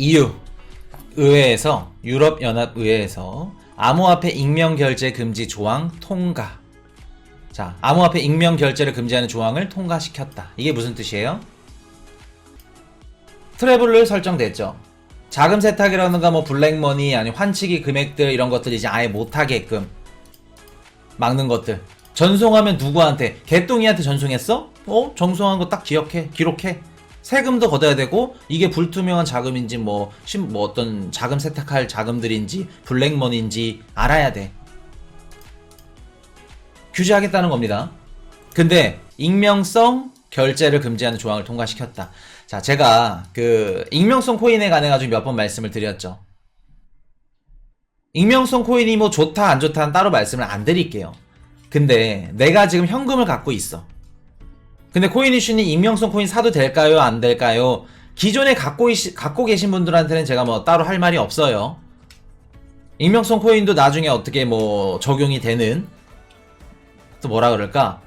EU 의회에서 유럽연합의회에서 암호화폐 익명결제 금지 조항 통과. 자, 암호화폐 익명결제를 금지하는 조항을 통과시켰다. 이게 무슨 뜻이에요? 트래블을 설정됐죠. 자금 세탁이라든가 뭐 블랙머니 아니 환치기 금액들 이런 것들 이제 아예 못하게끔 막는 것들. 전송하면 누구한테? 개똥이한테 전송했어? 전송한 거 딱 기록해. 세금도 걷어야 되고 이게 불투명한 자금인지 뭐 어떤 자금 세탁할 자금들인지 블랙머니인지 알아야 돼. 규제하겠다는 겁니다. 근데 익명성 결제를 금지하는 조항을 통과시켰다. 자, 제가 그 익명성 코인에 관해 가지고 몇 번 말씀을 드렸죠. 익명성 코인이 뭐 좋다 안 좋다는 따로 말씀을 안 드릴게요. 근데 내가 지금 현금을 갖고 있어. 근데 코인이슈님 익명성 코인 사도 될까요? 안 될까요? 기존에 갖고 계신 분들한테는 제가 뭐 따로 할 말이 없어요. 익명성 코인도 나중에 어떻게 뭐 적용이 되는 또 뭐라 그럴까?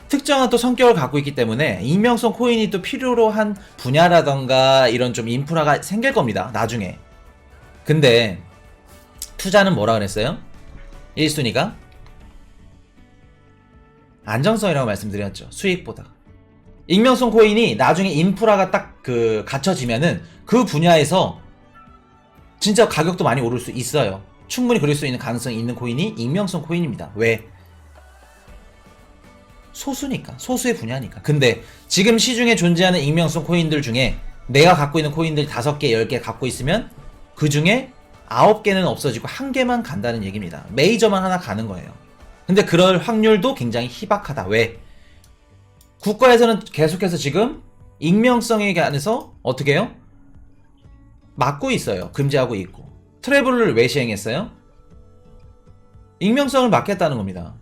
특정한 또 성격을 갖고 있기 때문에 익명성 코인이 또 필요로 한 분야라던가 이런 좀 인프라가 생길 겁니다. 나중에. 근데 투자는 뭐라 그랬어요? 1순위가 안정성이라고 말씀드렸죠. 수익보다. 익명성 코인이 나중에 인프라가 딱 갖춰지면은 그 분야에서 진짜 가격도 많이 오를 수 있어요. 충분히 그럴 수 있는 가능성이 있는 코인이 익명성 코인입니다. 왜? 소수니까. 소수의 분야니까. 근데 지금 시중에 존재하는 익명성 코인들 중에 내가 갖고 있는 코인들 5개, 10개 갖고 있으면 그 중에 9개는 없어지고 1개만 간다는 얘기입니다. 메이저만 하나 가는 거예요. 근데 그럴 확률도 굉장히 희박하다. 왜? 국가에서는 계속해서 지금 익명성에 관해서 어떻게 해요? 막고 있어요. 금지하고 있고. 트래블을 왜 시행했어요? 익명성을 막겠다는 겁니다.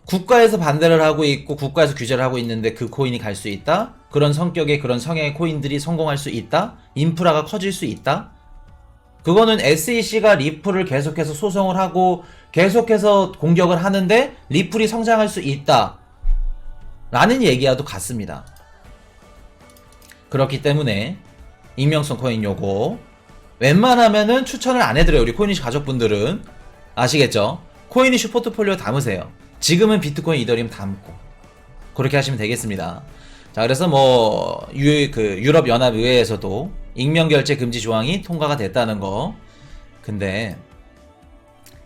국가에서 반대를 하고 있고 국가에서 규제를 하고 있는데 그 코인이 갈 수 있다? 그런 성격의 그런 성향의 코인들이 성공할 수 있다? 인프라가 커질 수 있다? 그거는 SEC가 리플을 계속해서 소송을 하고 계속해서 공격을 하는데 리플이 성장할 수 있다 라는 얘기와도 같습니다. 그렇기 때문에 익명성 코인 요거 웬만하면은 추천을 안 해드려요. 우리 코인이슈 가족분들은 아시겠죠? 코인이슈 포트폴리오 담으세요. 지금은 비트코인, 이더리움 담고 그렇게 하시면 되겠습니다. 자, 그래서 뭐 유럽연합의회에서도 익명결제 금지 조항이 통과가 됐다는 거. 근데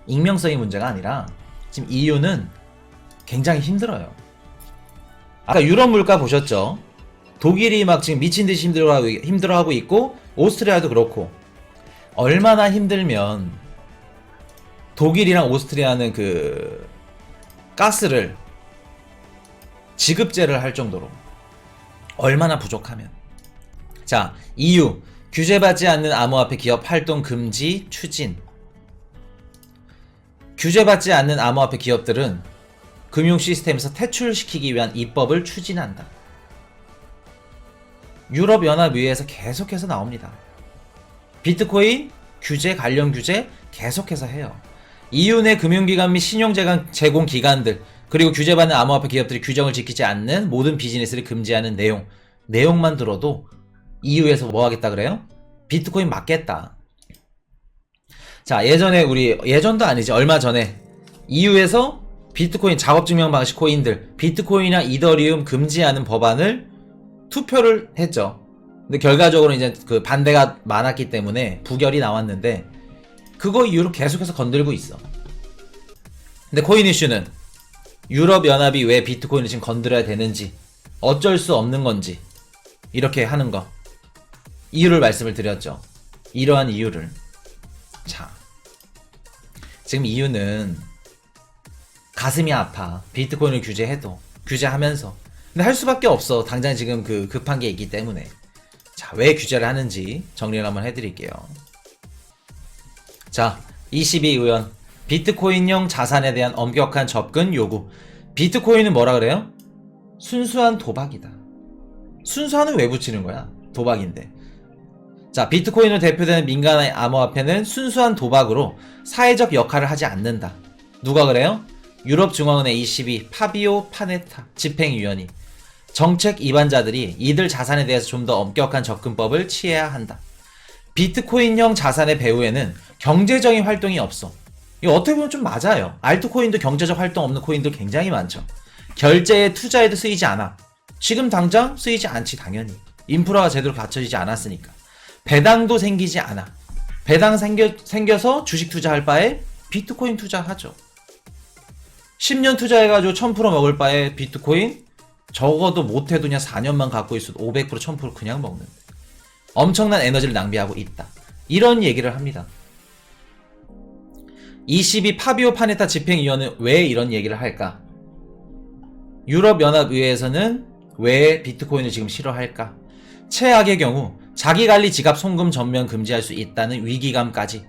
익명성이 문제가 아니라 지금 EU는 굉장히 힘들어요. 아까 유럽 물가 보셨죠? 독일이 막 지금 미친듯이 힘들어하고 있고 오스트리아도 그렇고. 얼마나 힘들면 독일이랑 오스트리아는 가스를 지급제를 할 정도로 얼마나 부족하면. 자, EU 규제받지 않는 암호화폐 기업 활동 금지 추진. 규제받지 않는 암호화폐 기업들은 금융 시스템에서 퇴출시키기 위한 입법을 추진한다. 유럽연합의회에서 계속해서 나옵니다. 비트코인 규제 관련 규제 계속해서 해요. EU 내 금융기관 및 신용제공 기관들 그리고 규제받는 암호화폐 기업들이 규정을 지키지 않는 모든 비즈니스를 금지하는 내용만 들어도 EU에서 뭐 하겠다 그래요? 비트코인 막겠다. 자, 예전도 아니지 얼마 전에 EU에서 비트코인 작업증명 방식 코인들 비트코인이나 이더리움 금지하는 법안을 투표를 했죠. 근데 결과적으로 이제 반대가 많았기 때문에 부결이 나왔는데 그거 이후로 계속해서 건들고 있어. 근데 코인이슈는 유럽연합이 왜 비트코인을 지금 건드려야 되는지 어쩔 수 없는 건지 이렇게 하는 거 이유를 말씀을 드렸죠. 이러한 이유를. 자, 지금 이유는 가슴이 아파. 비트코인을 규제하면서 근데 할 수밖에 없어. 당장 지금 급한 게 있기 때문에. 자, 왜 규제를 하는지 정리를 한번 해드릴게요. 자, 22의원 비트코인형 자산에 대한 엄격한 접근 요구. 비트코인은 뭐라 그래요? 순수한 도박이다. 순수한은 왜 붙이는 거야? 도박인데. 자, 비트코인으로 대표되는 민간의 암호화폐는 순수한 도박으로 사회적 역할을 하지 않는다. 누가 그래요? 유럽중앙은행 ECB 파비오 파네타 집행위원이 정책 위반자들이 이들 자산에 대해서 좀 더 엄격한 접근법을 취해야 한다. 비트코인형 자산의 배후에는 경제적인 활동이 없어. 이거 어떻게 보면 좀 맞아요. 알트코인도 경제적 활동 없는 코인들 굉장히 많죠. 결제에 투자에도 쓰이지 않아. 지금 당장 쓰이지 않지 당연히. 인프라가 제대로 갖춰지지 않았으니까. 배당도 생기지 않아. 배당 생겨서 주식 투자할 바에 비트코인 투자하죠. 10년 투자해가지고 1000% 먹을 바에 비트코인 적어도 못해도 그냥 4년만 갖고 있어도 500% 1000% 그냥 먹는 엄청난 에너지를 낭비하고 있다. 이런 얘기를 합니다. 22 파비오 파네타 집행위원은 왜 이런 얘기를 할까? 유럽연합의회에서는 왜 비트코인을 지금 싫어할까? 최악의 경우 자기관리 지갑 송금 전면 금지할 수 있다는 위기감까지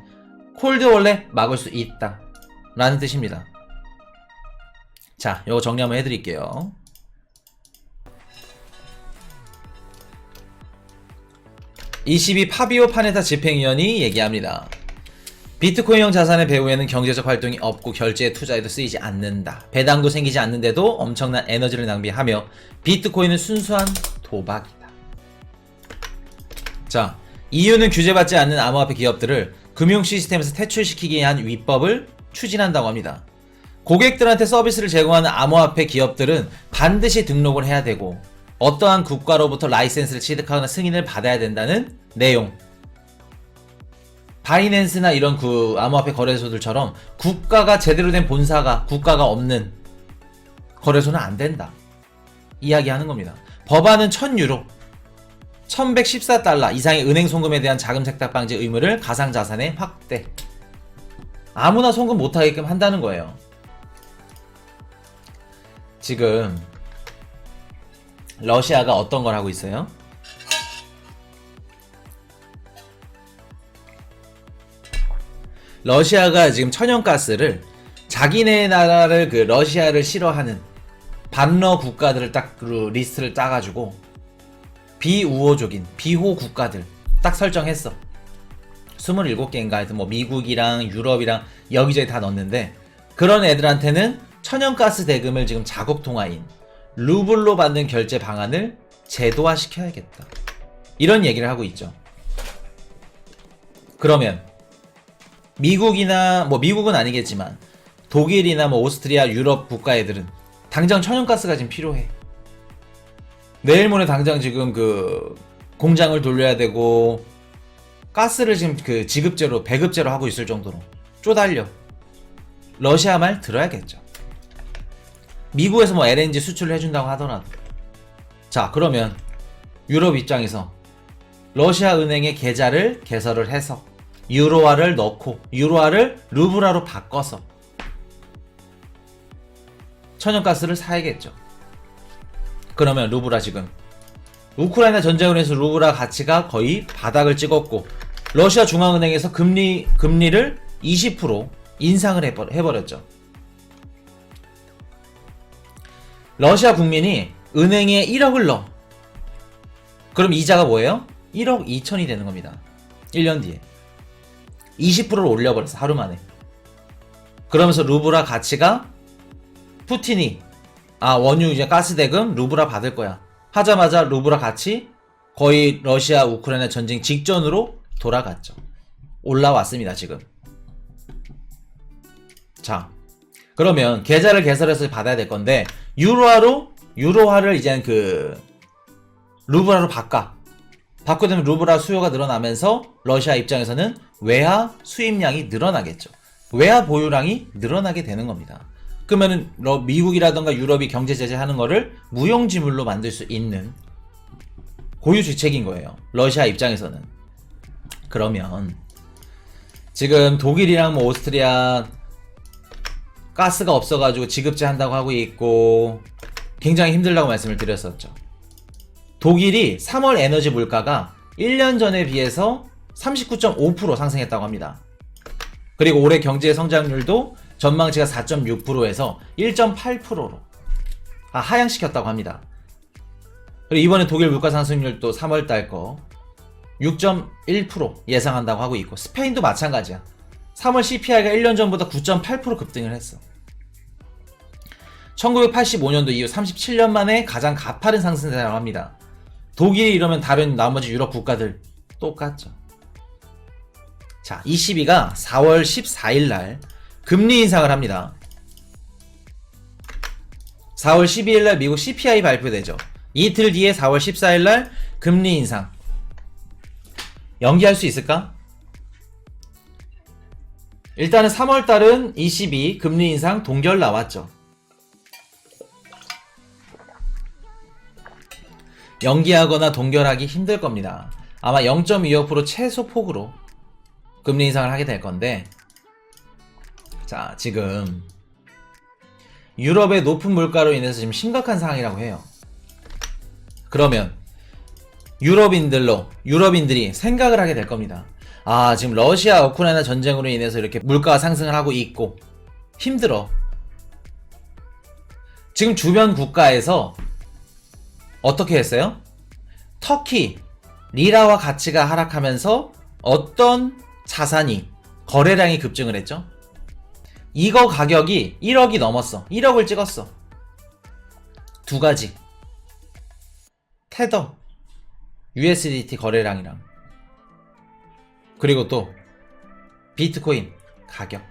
콜드월렛 막을 수 있다 라는 뜻입니다. 자, 요거 정리 한번 해드릴게요. (22) 파비오 파네타 집행위원이 얘기합니다. 비트코인형 자산의 배후에는 경제적 활동이 없고 결제에 투자에도 쓰이지 않는다. 배당도 생기지 않는데도 엄청난 에너지를 낭비하며 비트코인은 순수한 도박이다. 자, EU는 규제받지 않는 암호화폐 기업들을 금융 시스템에서 퇴출시키기 위한 위법을 추진한다고 합니다. 고객들한테 서비스를 제공하는 암호화폐 기업들은 반드시 등록을 해야 되고 어떠한 국가로부터 라이센스를 취득하거나 승인을 받아야 된다는 내용. 바이낸스나 이런 그 암호화폐 거래소들처럼 국가가 제대로 된 본사가 국가가 없는 거래소는 안 된다. 이야기하는 겁니다. 법안은 1000유로 1114달러 이상의 은행 송금에 대한 자금 세탁 방지 의무를 가상자산에 확대. 아무나 송금 못하게끔 한다는 거예요. 지금 러시아가 어떤 걸 하고 있어요? 러시아가 지금 천연가스를 자기네 나라를 그 러시아를 싫어하는 반러 국가들을 딱 그 리스트를 짜가지고 비우호적인 비호 국가들 딱 설정했어. 27개인가 하여튼 뭐 미국이랑 유럽이랑 여기저기 다 넣었는데 그런 애들한테는 천연가스 대금을 지금 자국 통화인 루블로 받는 결제 방안을 제도화시켜야겠다. 이런 얘기를 하고 있죠. 그러면 미국이나 뭐 미국은 아니겠지만 독일이나 뭐 오스트리아 유럽 국가 애들은 당장 천연가스가 지금 필요해. 내일 모레 당장 지금 그 공장을 돌려야 되고 가스를 지금 그 지급제로 배급제로 하고 있을 정도로 쪼달려. 러시아 말 들어야겠죠. 미국에서 뭐 LNG 수출을 해준다고 하더라도. 자, 그러면 유럽 입장에서 러시아 은행의 계좌를 개설을 해서 유로화를 넣고 유로화를 루블화로 바꿔서 천연가스를 사야겠죠. 그러면 루블화 지금 우크라이나 전쟁을 해서 루블화 가치가 거의 바닥을 찍었고 러시아 중앙은행에서 금리를 20% 인상을 해버렸죠. 러시아 국민이 은행에 1억을 넣어. 그럼 이자가 뭐예요? 1억 2천이 되는 겁니다. 1년 뒤에 20%를 올려버렸어. 하루 만에. 그러면서 루블화 가치가 푸틴이 원유 이제 가스 대금 루블화 받을 거야 하자마자 루블화 가치 거의 러시아 우크라이나 전쟁 직전으로 돌아갔죠. 올라왔습니다 지금. 자, 그러면 계좌를 개설해서 받아야 될 건데 유로화를 이제는 그 루블화로 바꾸게 되면 루블화 수요가 늘어나면서 러시아 입장에서는 외화 수입량이 늘어나겠죠. 외화 보유량이 늘어나게 되는 겁니다. 그러면은 미국이라던가 유럽이 경제 제재하는 거를 무용지물로 만들 수 있는 고유주책인 거예요. 러시아 입장에서는. 그러면 지금 독일이랑 뭐 오스트리아 가스가 없어가지고 지급제 한다고 하고 있고 굉장히 힘들다고 말씀을 드렸었죠. 독일이 3월 에너지 물가가 1년 전에 비해서 39.5% 상승했다고 합니다. 그리고 올해 경제 성장률도 전망치가 4.6%에서 1.8%로 하향시켰다고 합니다. 그리고 이번에 독일 물가 상승률도 3월달 거 6.1% 예상한다고 하고 있고 스페인도 마찬가지야. 3월 CPI가 1년 전보다 9.8% 급등을 했어. 1985년도 이후 37년 만에 가장 가파른 상승세라고 합니다. 독일이 이러면 다른 나머지 유럽 국가들 똑같죠. 자, ECB가 4월 14일 날 금리 인상을 합니다. 4월 12일 날 미국 CPI 발표되죠. 이틀 뒤에 4월 14일 날 금리 인상. 연기할 수 있을까? 일단은 3월 달은 ECB 금리 인상 동결 나왔죠. 연기하거나 동결하기 힘들 겁니다. 아마 0.25% 최소 폭으로 금리 인상을 하게 될 건데, 자, 지금 유럽의 높은 물가로 인해서 지금 심각한 상황이라고 해요. 그러면 유럽인들이 생각을 하게 될 겁니다. 아, 지금 러시아 우크라이나 전쟁으로 인해서 이렇게 물가가 상승을 하고 있고 힘들어. 지금 주변 국가에서 어떻게 했어요? 터키 리라와 가치가 하락하면서 어떤 자산이 거래량이 급증을 했죠? 이거 가격이 1억이 넘었어. 1억을 찍었어. 두 가지. 테더 USDT 거래량이랑, 그리고 또 비트코인 가격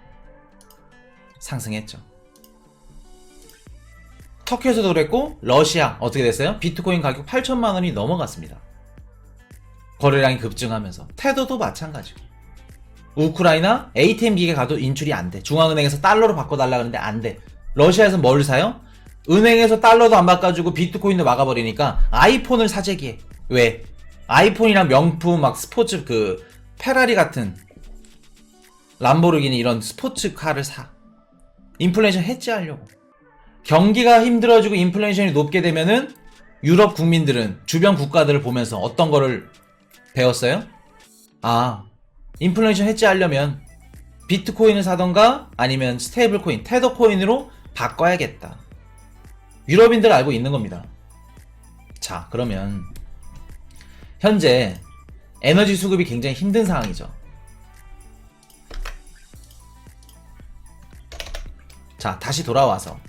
상승했죠. 터키에서도 그랬고, 러시아 어떻게 됐어요? 비트코인 가격 8천만 원이 넘어갔습니다. 거래량이 급증하면서. 테더도 마찬가지고. 우크라이나 ATM 기계 가도 인출이 안 돼. 중앙은행에서 달러로 바꿔달라 그러는데 안 돼. 러시아에서 뭘 사요? 은행에서 달러도 안 바꿔주고 비트코인도 막아버리니까 아이폰을 사재기해. 왜? 아이폰이랑 명품 막 스포츠 페라리 같은, 람보르기니 이런 스포츠카를 사. 인플레이션 해지하려고. 경기가 힘들어지고 인플레이션이 높게 되면은 유럽 국민들은 주변 국가들을 보면서 어떤 거를 배웠어요? 아, 인플레이션 해지하려면 비트코인을 사던가 아니면 스테이블 코인, 테더 코인으로 바꿔야겠다. 유럽인들 알고 있는 겁니다. 자, 그러면 현재 에너지 수급이 굉장히 힘든 상황이죠. 자, 다시 돌아와서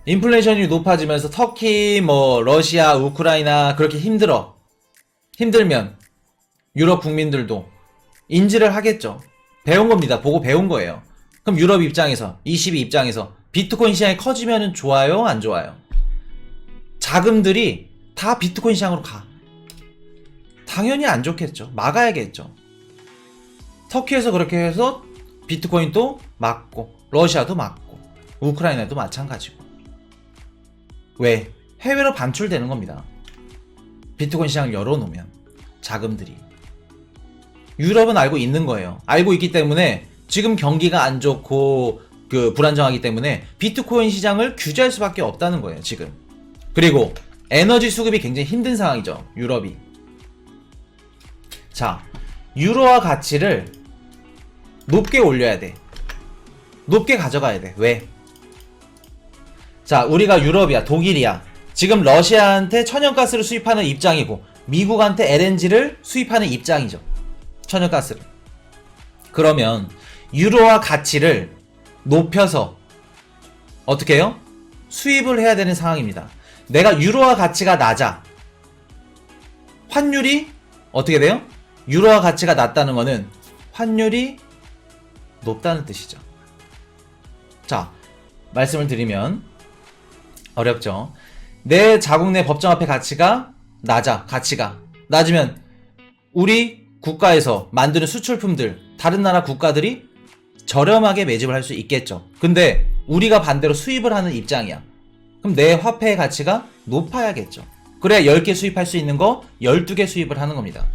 인플레이션이 높아지면서 터키, 러시아, 우크라이나 그렇게 힘들면 유럽 국민들도 인지를 하겠죠. 배운 겁니다. 보고 배운 거예요. 그럼 유럽 입장에서, ECB 입장에서 비트코인 시장이 커지면 좋아요? 안 좋아요? 자금들이 다 비트코인 시장으로 가. 당연히 안 좋겠죠. 막아야겠죠. 터키에서 그렇게 해서 비트코인도 막고, 러시아도 막고, 우크라이나도 마찬가지고. 왜? 해외로 반출되는 겁니다. 비트코인 시장을 열어놓으면 자금들이. 유럽은 알고 있는 거예요. 알고 있기 때문에 지금 경기가 안 좋고 불안정하기 때문에 비트코인 시장을 규제할 수밖에 없다는 거예요, 지금. 그리고 에너지 수급이 굉장히 힘든 상황이죠, 유럽이. 자, 유로화 가치를 높게 올려야 돼. 높게 가져가야 돼. 왜? 자, 우리가 유럽이야, 독일이야. 지금 러시아한테 천연가스를 수입하는 입장이고 미국한테 LNG를 수입하는 입장이죠. 천연가스를. 그러면 유로화 가치를 높여서 어떻게 해요? 수입을 해야 되는 상황입니다. 내가 유로화 가치가 낮아. 환율이 어떻게 돼요? 유로화 가치가 낮다는 거는 환율이 높다는 뜻이죠. 자, 말씀을 드리면 어렵죠. 내 자국 내 법정화폐 가치가 낮아. 가치가 낮으면 우리 국가에서 만드는 수출품들, 다른 나라 국가들이 저렴하게 매집을 할 수 있겠죠. 근데 우리가 반대로 수입을 하는 입장이야. 그럼 내 화폐의 가치가 높아야겠죠. 그래야 10개 수입할 수 있는 거 12개 수입을 하는 겁니다.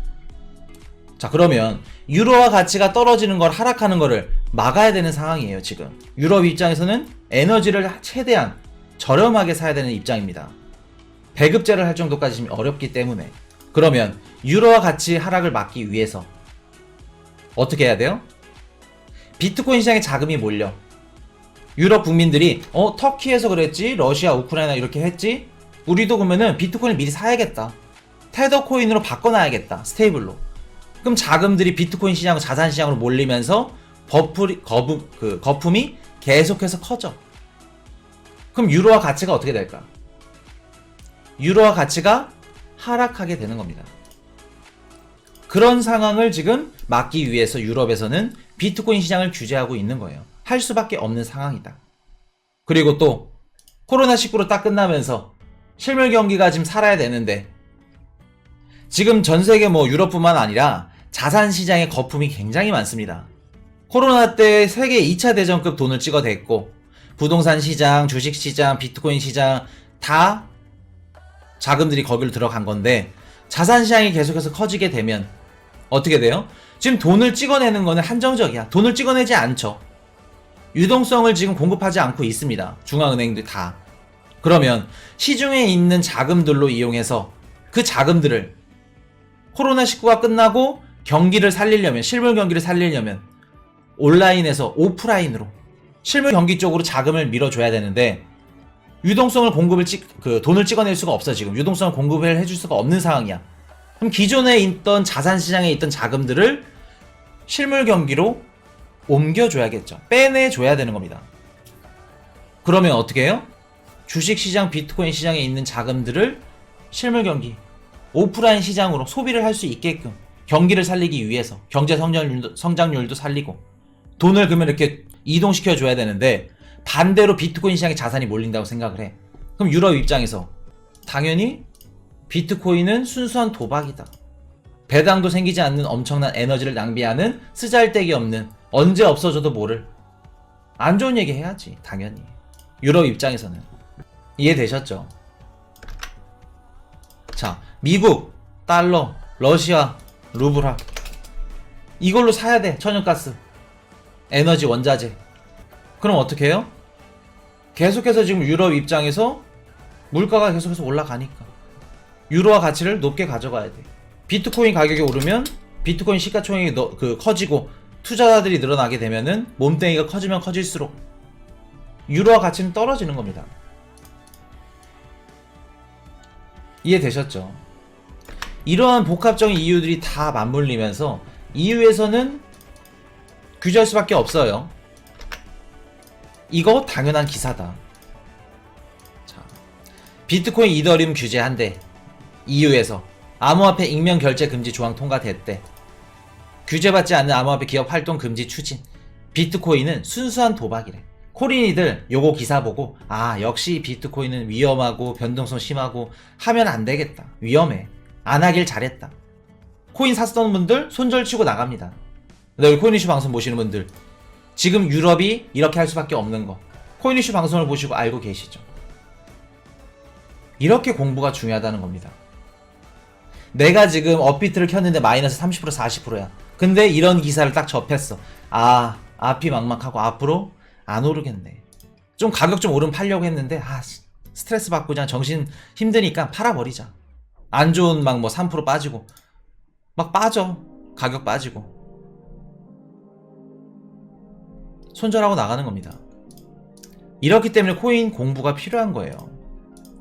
자, 그러면 유로화 가치가 떨어지는 걸, 하락하는 거를 막아야 되는 상황이에요, 지금. 유럽 입장에서는 에너지를 최대한 저렴하게 사야 되는 입장입니다. 배급제를 할 정도까지 지금 어렵기 때문에. 그러면 유로화 가치 하락을 막기 위해서 어떻게 해야 돼요? 비트코인 시장에 자금이 몰려. 유럽 국민들이 터키에서 그랬지, 러시아, 우크라이나 이렇게 했지, 우리도 그러면은 비트코인을 미리 사야겠다. 테더 코인으로 바꿔놔야겠다. 스테이블로. 그럼 자금들이 비트코인 시장, 자산 시장으로 몰리면서 거품이 계속해서 커져. 그럼 유로화 가치가 어떻게 될까? 유로화 가치가 하락하게 되는 겁니다. 그런 상황을 지금 막기 위해서 유럽에서는 비트코인 시장을 규제하고 있는 거예요. 할 수밖에 없는 상황이다. 그리고 또 코로나19로 딱 끝나면서 실물 경기가 지금 살아야 되는데 지금 전 세계 뭐 유럽뿐만 아니라 자산 시장에 거품이 굉장히 많습니다. 코로나 때 세계 2차 대전급 돈을 찍어댔고 부동산 시장, 주식 시장, 비트코인 시장 다 자금들이 거기로 들어간 건데 자산 시장이 계속해서 커지게 되면 어떻게 돼요? 지금 돈을 찍어내는 거는 한정적이야. 돈을 찍어내지 않죠. 유동성을 지금 공급하지 않고 있습니다. 중앙은행들 다. 그러면 시중에 있는 자금들로 이용해서 그 자금들을 코로나19가 끝나고 경기를 살리려면, 실물 경기를 살리려면 온라인에서 오프라인으로 실물 경기 쪽으로 자금을 밀어줘야 되는데 유동성을 돈을 찍어낼 수가 없어. 지금 유동성을 공급을 해줄 수가 없는 상황이야. 그럼 기존에 있던 자산 시장에 있던 자금들을 실물 경기로 옮겨줘야겠죠. 빼내줘야 되는 겁니다. 그러면 어떻게 해요? 주식 시장, 비트코인 시장에 있는 자금들을 실물 경기, 오프라인 시장으로 소비를 할 수 있게끔 경기를 살리기 위해서 경제 성장률도 살리고 돈을 그러면 이렇게 이동시켜 줘야 되는데 반대로 비트코인 시장에 자산이 몰린다고 생각을 해. 그럼 유럽 입장에서 당연히 비트코인은 순수한 도박이다. 배당도 생기지 않는 엄청난 에너지를 낭비하는 쓰잘데기 없는 언제 없어져도 모를 안 좋은 얘기 해야지. 당연히 유럽 입장에서는. 이해되셨죠? 자, 미국 달러, 러시아 루블화 이걸로 사야 돼. 천연가스, 에너지, 원자재. 그럼 어떻게 해요? 계속해서 지금 유럽 입장에서 물가가 계속해서 올라가니까 유로화 가치를 높게 가져가야 돼. 비트코인 가격이 오르면 비트코인 시가총액이 커지고 투자자들이 늘어나게 되면은 몸뚱이가 커지면 커질수록 유로화 가치는 떨어지는 겁니다. 이해되셨죠? 이러한 복합적인 이유들이 다 맞물리면서 EU에서는 규제할 수밖에 없어요. 이거 당연한 기사다. 자, 비트코인, 이더리움 규제한대. EU에서 암호화폐 익명 결제 금지 조항 통과됐대. 규제받지 않는 암호화폐 기업 활동 금지 추진. 비트코인은 순수한 도박이래. 코린이들 요거 기사 보고 역시 비트코인은 위험하고 변동성 심하고 하면 안 되겠다. 위험해. 안 하길 잘했다. 코인 샀던 분들 손절치고 나갑니다. 근데 코인 이슈 방송 보시는 분들 지금 유럽이 이렇게 할 수밖에 없는 거 코인 이슈 방송을 보시고 알고 계시죠? 이렇게 공부가 중요하다는 겁니다. 내가 지금 업비트를 켰는데 마이너스 30% 40%야. 근데 이런 기사를 딱 접했어. 앞이 막막하고 앞으로 안 오르겠네. 좀 가격 좀 오르면 팔려고 했는데 스트레스 받고 그냥 정신 힘드니까 팔아버리자. 안 좋은 막 뭐 3% 빠지고 막 빠져. 가격 빠지고 손절하고 나가는 겁니다. 이렇기 때문에 코인 공부가 필요한 거예요.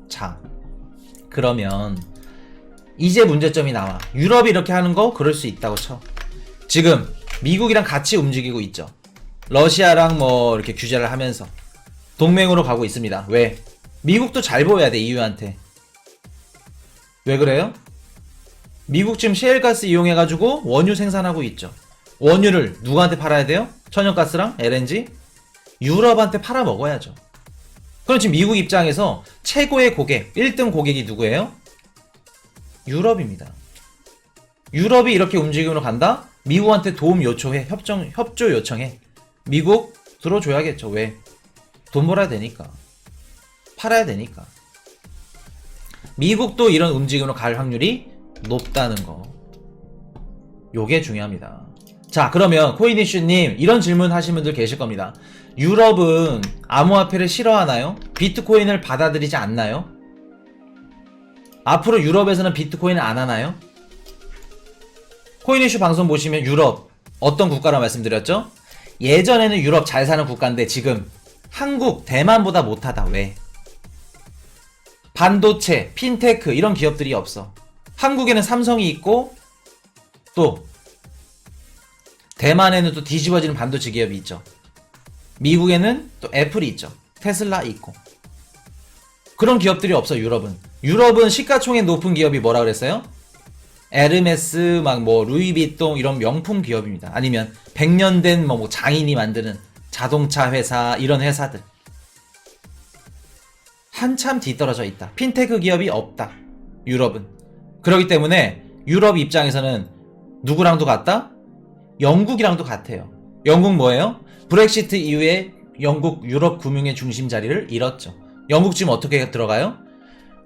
자, 그러면 이제 문제점이 나와. 유럽이 이렇게 하는 거 그럴 수 있다고 쳐. 지금 미국이랑 같이 움직이고 있죠. 러시아랑 뭐 이렇게 규제를 하면서 동맹으로 가고 있습니다. 왜? 미국도 잘 보여야 돼. EU한테. 왜 그래요? 미국 지금 셰일가스 이용해가지고 원유 생산하고 있죠. 원유를 누구한테 팔아야 돼요? 천연가스랑 LNG? 유럽한테 팔아 먹어야죠. 그럼 지금 미국 입장에서 최고의 고객, 1등 고객이 누구예요? 유럽입니다. 유럽이 이렇게 움직임으로 간다? 미국한테 도움 요청해. 협조 요청해. 미국 들어줘야겠죠. 왜? 돈 벌어야 되니까. 팔아야 되니까. 미국도 이런 움직임으로 갈 확률이 높다는 거. 요게 중요합니다. 자, 그러면 코인이슈님 이런 질문 하신 분들 계실 겁니다. 유럽은 암호화폐를 싫어하나요? 비트코인을 받아들이지 않나요? 앞으로 유럽에서는 비트코인을 안 하나요? 코인이슈 방송 보시면 유럽 어떤 국가라고 말씀드렸죠? 예전에는 유럽 잘 사는 국가인데 지금 한국, 대만보다 못하다. 왜? 반도체, 핀테크 이런 기업들이 없어. 한국에는 삼성이 있고 또 대만에는 또 뒤집어지는 반도체 기업이 있죠. 미국에는 또 애플이 있죠. 테슬라 있고. 그런 기업들이 없어. 유럽은 시가총액 높은 기업이 뭐라 그랬어요? 에르메스 막 뭐 루이비통 이런 명품 기업입니다. 아니면 100년 된 뭐 장인이 만드는 자동차 회사 이런 회사들 한참 뒤떨어져 있다. 핀테크 기업이 없다. 유럽은. 그렇기 때문에 유럽 입장에서는 누구랑도 같다? 영국이랑도 같아요. 영국 뭐예요? 브렉시트 이후에 영국 유럽 금융의 중심 자리를 잃었죠. 영국 지금 어떻게 들어가요?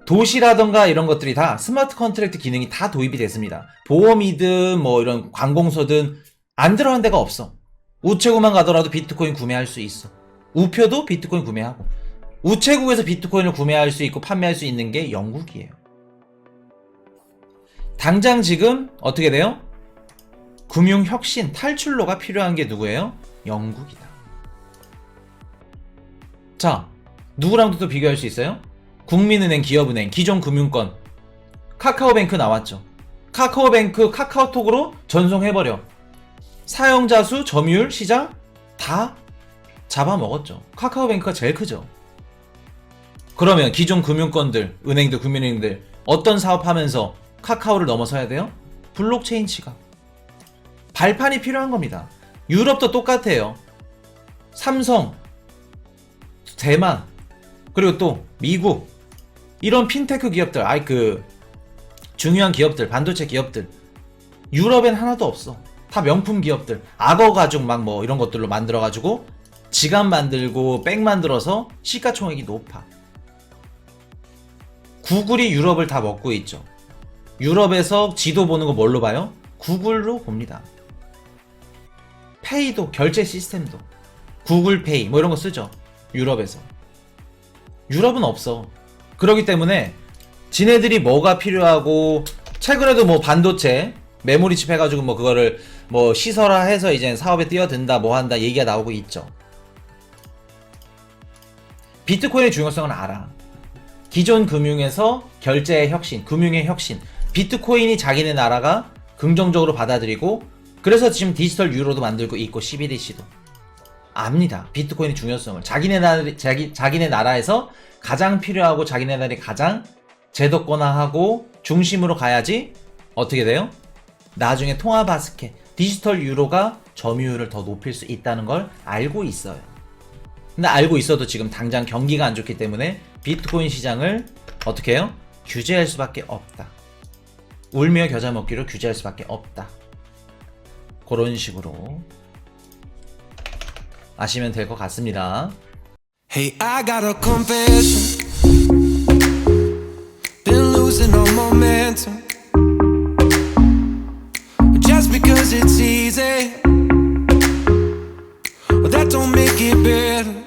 도시라던가 이런 것들이 다 스마트 컨트랙트 기능이 다 도입이 됐습니다. 보험이든 뭐 이런 관공서든 안 들어간 데가 없어. 우체국만 가더라도 비트코인 구매할 수 있어. 우표도 비트코인 구매하고. 우체국에서 비트코인을 구매할 수 있고 판매할 수 있는 게 영국이에요. 당장 지금 어떻게 돼요? 금융혁신 탈출로가 필요한 게 누구예요? 영국이다. 자, 누구랑도 또 비교할 수 있어요? 국민은행, 기업은행, 기존 금융권, 카카오뱅크 나왔죠. 카카오뱅크 카카오톡으로 전송해버려. 사용자 수, 점유율, 시장 다 잡아먹었죠. 카카오뱅크가 제일 크죠. 그러면 기존 금융권들, 은행들, 금융은행들 어떤 사업하면서 카카오를 넘어서야 돼요? 블록체인 지갑. 발판이 필요한 겁니다. 유럽도 똑같아요. 삼성, 대만, 그리고 또 미국 이런 핀테크 기업들, 중요한 기업들, 반도체 기업들 유럽엔 하나도 없어. 다 명품 기업들, 악어 가죽 막 뭐 이런 것들로 만들어가지고 지갑 만들고 백 만들어서 시가총액이 높아. 구글이 유럽을 다 먹고 있죠. 유럽에서 지도 보는 거 뭘로 봐요? 구글로 봅니다. 페이도, 결제 시스템도 구글페이 뭐 이런 거 쓰죠. 유럽에서. 유럽은 없어. 그렇기 때문에 지네들이 뭐가 필요하고, 최근에도 뭐 반도체 메모리칩 해가지고 뭐 그거를 뭐 시설화해서 이제 사업에 뛰어든다 뭐 한다 얘기가 나오고 있죠. 비트코인의 중요성은 알아. 기존 금융에서 결제의 혁신, 금융의 혁신, 비트코인이 자기네 나라가 긍정적으로 받아들이고, 그래서 지금 디지털 유로도 만들고 있고 CBDC도 압니다. 비트코인의 중요성을. 자기네 나라에서 가장 필요하고 자기네 나라에 가장 제도권화하고 중심으로 가야지 어떻게 돼요? 나중에 통화 바스켓, 디지털 유로가 점유율을 더 높일 수 있다는 걸 알고 있어요. 근데 알고 있어도 지금 당장 경기가 안 좋기 때문에 비트코인 시장을 어떻게 해요? 규제할 수밖에 없다. 울며 겨자 먹기로 규제할 수밖에 없다. 그런 식으로 아시면 될 것 같습니다. Hey, I got a confession. Been losing all momentum. Just because it's easy, well, that don't make it better.